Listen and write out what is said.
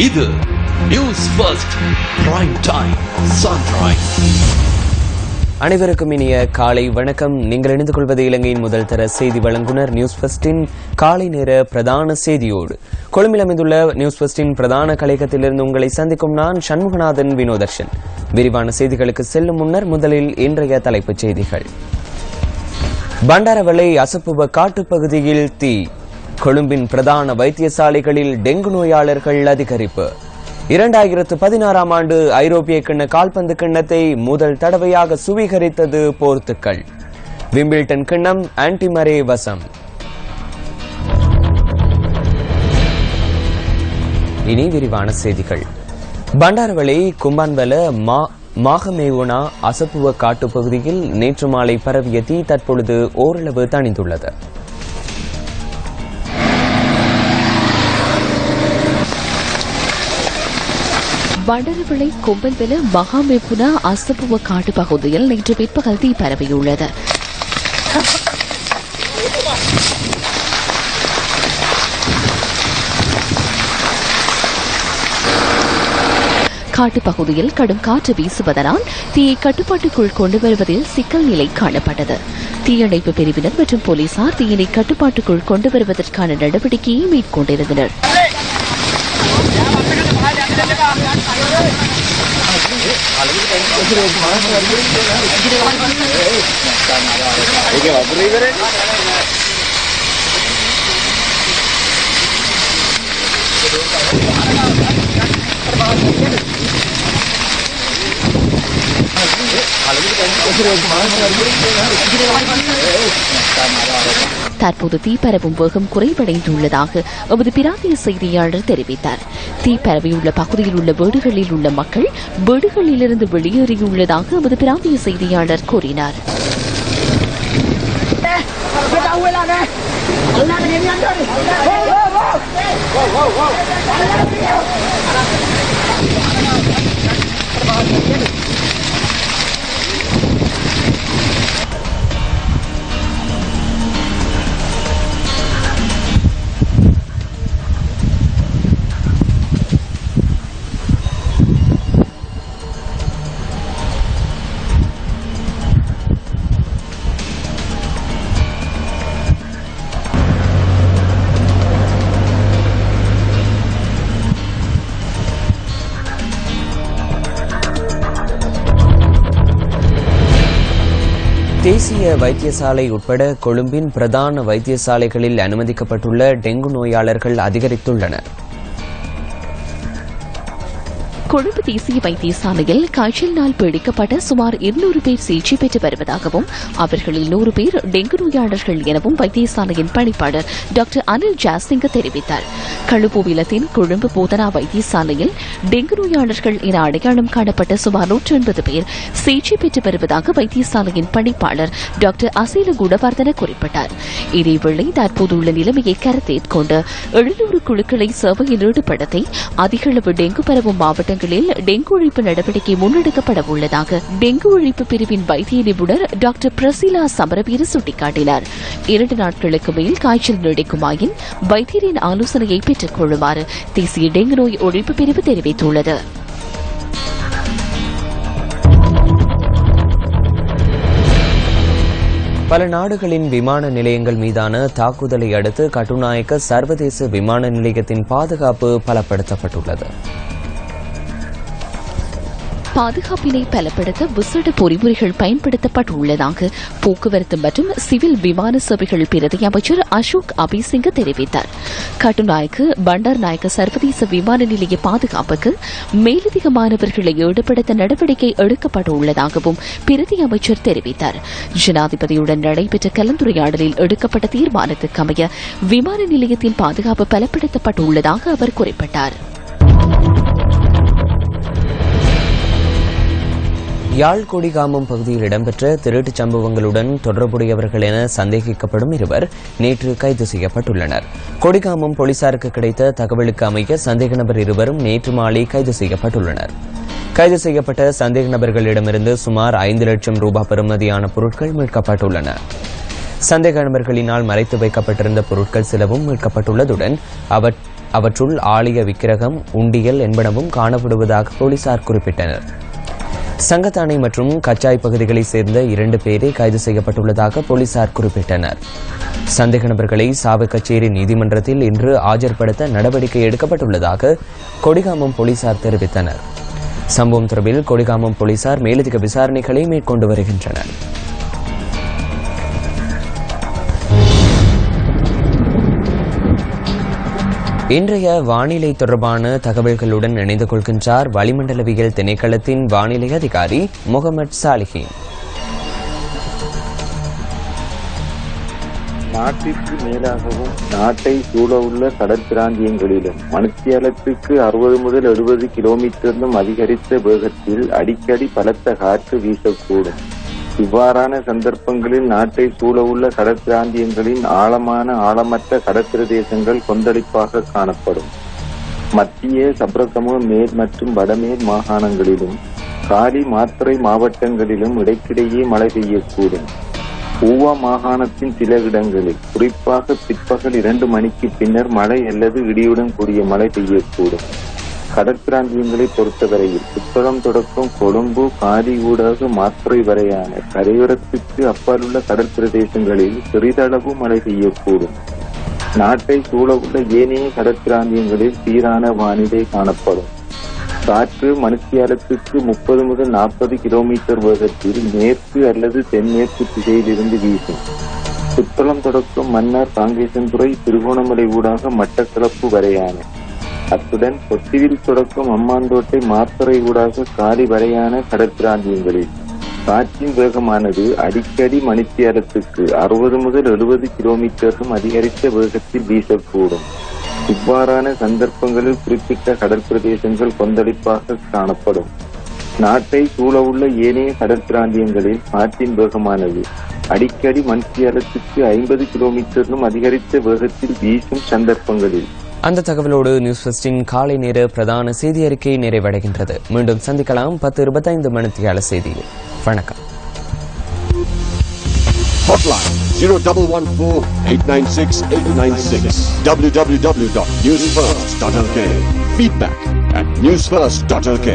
இது news first prime time sunrise. அனைவருக்கும் இனிய காலை வணக்கம். நீங்கள் இணைந்து கொள்வது இலங்கையின் முதல் தர செய்தி வழங்குனர் நியூஸ் ஃபர்ஸ்டின் காலை நேர பிரதான செய்தியோடு. கொழும்பில் அமைந்துள்ள நியூஸ் ஃபர்ஸ்டின் பிரதான கலையகத்திலிருந்து உங்களை சந்திக்கும் நான் சண்முகநாதன் வினோதர்ஷன். விரிவான செய்திகளுக்கு செல்லும் முன்னர் முதலில் இன்றைய தலைப்புச் செய்திகள். பண்டாரவளை அசப்புவ காட்டுப்பகுதியில் தீ. கொழும்பின் பிரதான வைத்தியசாலைகளில் டெங்கு நோயாளர்கள் அதிகரிப்பு. 2016 ஆண்டு ஐரோப்பிய கிண்ண கால்பந்து கிண்ணத்தை முதல் தடவையாக சுவீகரித்தது போர்த்துக்கல். விம்பிள்டன் கிண்ணம் ஆன்டிமரே வசம். இனி விரிவான செய்திகள். பண்டாரவளை கும்பான்வல மாகமேவுனா அசப்புவ காட்டுப்பகுதியில் நேற்று மாலை பரவிய தீ தற்பொழுது ஓரளவு தணிந்துள்ளது. பண்டரவளை கொம்பன்வெல மகாமெப்புனா அசப்புவ காட்டு பகுதியில் நேற்று பிற்பகல் தீ பரவியுள்ளது. காட்டுப்பகுதியில் கடும் காற்று வீசுவதனால் தீயை கட்டுப்பாட்டுக்குள் கொண்டு வருவதில் சிக்கல் நிலை காணப்பட்டது. தீயணைப்பு பிரிவினர் மற்றும் போலீசார் தீயினை கட்டுப்பாட்டுக்குள் கொண்டு வருவதற்கான நடவடிக்கையை மேற்கொண்டிருந்தனர். தற்போது தீப்பரவும் வேகம் குறைவடைந்துள்ளதாக எமது பிராந்திய செய்தியாளர் தெரிவித்தார். தீப்பரவியுள்ள பகுதியில் உள்ள வீடுகளில் உள்ள மக்கள் வீடுகளிலிருந்து வெளியேறியுள்ளதாக எமது பிராந்திய செய்தியாளர் கூறினார். தேசிய வைத்தியசாலை உட்பட கொழும்பின் பிரதான வைத்தியசாலைகளில் அனுமதிக்கப்பட்டுள்ள டெங்கு நோயாளர்கள் அதிகரித்துள்ளனர். கொழும்பு தேசிய வைத்தியசாலையில் காய்ச்சலினால் பீடிக்கப்பட்ட சுமார் 200 பேர் சிகிச்சை பெற்று வருவதாகவும் அவர்களில் 100 பேர் டெங்கு நோயாளர்கள் எனவும் வைத்தியசாலையின் பணிப்பாளர் டாக்டர் அனில் ஜாசிங்க தெரிவித்தார். களுபுவிலத்தின் கொழும்பு போதனா வைத்தியசாலையில் டெங்கு நோயாளர்கள் என அடையாளம் காணப்பட்ட சுமார் 180 பேர் சிகிச்சை பெற்று வருவதாக வைத்தியசாலையின் பணிப்பாளர் டாக்டர் அசீல குணவர்தன குறிப்பிட்டார். இதேவேளை தற்போதுள்ள நிலைமையை கருத்தில் கொண்டு 700 குழுக்களை சேவையில் ஈடுபடுத்தி அதிகளவு டெங்கு பரவும் மாவட்டங்கள் டெங்கு ஒழிப்பு நடவடிக்கை முன்னெடுக்கப்பட உள்ளதாக டெங்கு ஒழிப்பு பிரிவின் வைத்திய நிபுணர் டாக்டர் பிரசிலா சமரவீர சுட்டிக்காட்டினார். 2 நாட்களுக்கு மேல் காய்ச்சல் நீடிக்குமாயின் வைத்தியரின் ஆலோசனையை பெற்றுக் கொள்ளுமாறு தேசிய டெங்கு நோய் ஒழிப்பு பிரிவு தெரிவித்துள்ளது. பல நாடுகளின் விமான நிலையங்கள் மீதான தாக்குதலை அடுத்து கட்டுநாயக்க சர்வதேச விமான நிலையத்தின் பாதுகாப்பு பலப்படுத்தப்பட்டுள்ளது. பாதுகாப்பினை பலப்படுத்த விசேட பொறிமுறைகள் பயன்படுத்தப்பட்டுள்ளதாக போக்குவரத்து மற்றும் சிவில் விமான சேவைகள் பிரதி அமைச்சர் அசோக் அபிசிங்க தெரிவித்தார். கட்டுநாயக்கு பண்டார் நாயக்க சர்வதேச விமான நிலைய பாதுகாப்புக்கு மேலதிகமானவர்களை ஈடுபடுத்த நடவடிக்கை எடுக்கப்பட்டுள்ளதாகவும் பிரதி அமைச்சர் தெரிவித்தார். ஜனாதிபதியுடன் நடைபெற்ற கலந்துரையாடலில் எடுக்கப்பட்ட தீர்மானத்துக்கு அமைய விமான நிலையத்தின் பாதுகாப்பு பலப்படுத்தப்பட்டுள்ளதாக அவர் குறிப்பிட்டார். யாழ் கொடிகாமம் பகுதியில் இடம்பெற்ற திருட்டுச் சம்பவங்களுடன் தொடர்புடையவர்கள் என சந்தேகிக்கப்படும் 2 நேற்று கைது செய்யப்பட்டுள்ளனர். கொடிகாமம் போலீசாருக்கு கிடைத்த தகவலுக்கு அமைய சந்தேக நபர் 2 நேற்று மாலை கைது செய்யப்பட்டுள்ளனர். கைது செய்யப்பட்ட சந்தேக நபர்களிடமிருந்து சுமார் 5 லட்சம் ரூபாய் பெறுமதியான பொருட்கள் மீட்கப்பட்டுள்ளன. சந்தேக நபர்களினால் மறைத்து வைக்கப்பட்டிருந்த பொருட்கள் சிலவும் மீட்கப்பட்டுள்ளதுடன் அவற்றுள் ஆலய விக்கிரகம், உண்டியல் என்பனவும் காணப்படுவதாக போலீசார் குறிப்பிட்டனர். சங்கத்தானை மற்றும் கச்சாய் பகுதிகளைச் சேர்ந்த 2 பேரே கைது செய்யப்பட்டுள்ளதாக போலீசார் குறிப்பிட்டனர். சந்தேக நபர்களை சாவகச்சேரி நீதிமன்றத்தில் இன்று ஆஜர்படுத்த நடவடிக்கை எடுக்கப்பட்டுள்ளதாக கொடிகாமம் போலீசார் தெரிவித்தனர். சம்பவம் தொடர்பில் கொடிகாமம் போலீசார் மேலதிக விசாரணைகளை மேற்கொண்டு வருகின்றனர். இன்றைய வானிலை தொடர்பான தகவல்களுடன் இணைந்து கொள்கின்றார் வளிமண்டலவியல் திணைக்களத்தின் வானிலை அதிகாரி முகமது சாலிஹின். நாட்டிற்கு மேலாகவும் நாட்டை சூழவுள்ள கடற்பிராந்தியங்களிலும் மணித்தியாலத்துக்கு 60 முதல் 70 கிலோமீட்டரிலும் அதிகரித்த வேகத்தில் அடிக்கடி பலத்த காற்று வீசக்கூடும். இவ்வாறான சந்தர்ப்பங்களில் நாட்டை சூழவுள்ள கடற்பிராந்தியங்களின் ஆழமற்ற கடற்பிரதேசங்கள் கொந்தளிப்பாக காணப்படும். மத்திய சப்ரகமு மேல் மற்றும் வடமேல் மாகாணங்களிலும் காலி மாத்தறை மாவட்டங்களிலும் இடைக்கிடையே மழை பெய்யக்கூடும். ஊவா மாகாணத்தின் சில இடங்களில் குறிப்பாக பிற்பகல் 2 மணிக்கு பின்னர் மழை அல்லது இடியுடன் கூடிய மழை பெய்யக்கூடும். கடற்பிராந்தியங்களை பொறுத்தவரையில் புத்தளம் தொடக்கம் கொழும்பு, காலி ஊடாக மாத்தறை வரையான கரையோரத்துக்கு அப்பாலுள்ள கடற்பிரதேசங்களில் சிறிதளவு மழை பெய்யக்கூடும். நாட்டை சூழவுள்ள ஏனைய கடற்பிராந்தியங்களில் சீரான வானிலை காணப்படும். காற்று மணித்தியாலத்துக்கு 30 முதல் 40 கிலோமீட்டர் வேகத்தில் மேற்கு அல்லது தென்மேற்கு திசையிலிருந்து வீசும். புத்தளம் தொடக்கம் மன்னார், காங்கேசன்துறை, திருகோணமலை ஊடாக மட்டக்களப்பு வரையான, அத்துடன் கொத்திவில் தொடக்கம் அம்மாந்தோட்டை, மாத்தறை ஊடாக காலி வரையான கடற்பிராந்தியங்களில் காற்றின் வேகமானது அடிக்கடி மணித்தியாலத்துக்கு 60 முதல் 70 கிலோமீட்டரும் அதிகரித்த வேகத்தில் வீசக்கூடும். இவ்வாறான சந்தர்ப்பங்களில் குறிப்பிட்ட கடற்பிரதேசங்கள் கொந்தளிப்பாக காணப்படும். நாட்டை சூழவுள்ள ஏனைய கடற்பிராந்தியங்களில் காற்றின் வேகமானது அடிக்கடி மணித்தியாலத்துக்கு 50 கிலோமீட்டரிலும் அதிகரித்த வேகத்தில் வீசும் சந்தர்ப்பங்களில். அந்த தகவலோடு நியூஸ் ஃபர்ஸ்டின் காலை நேர பிரதான செய்தி அறிக்கை நிறைவடைகின்றது. மீண்டும் சந்திக்கலாம் 10:25 மணித்தியால செய்தியில். வணக்கம். Hotline 0114-896-896 www.newsfirst.lk. Feedback at newsfirst.lk.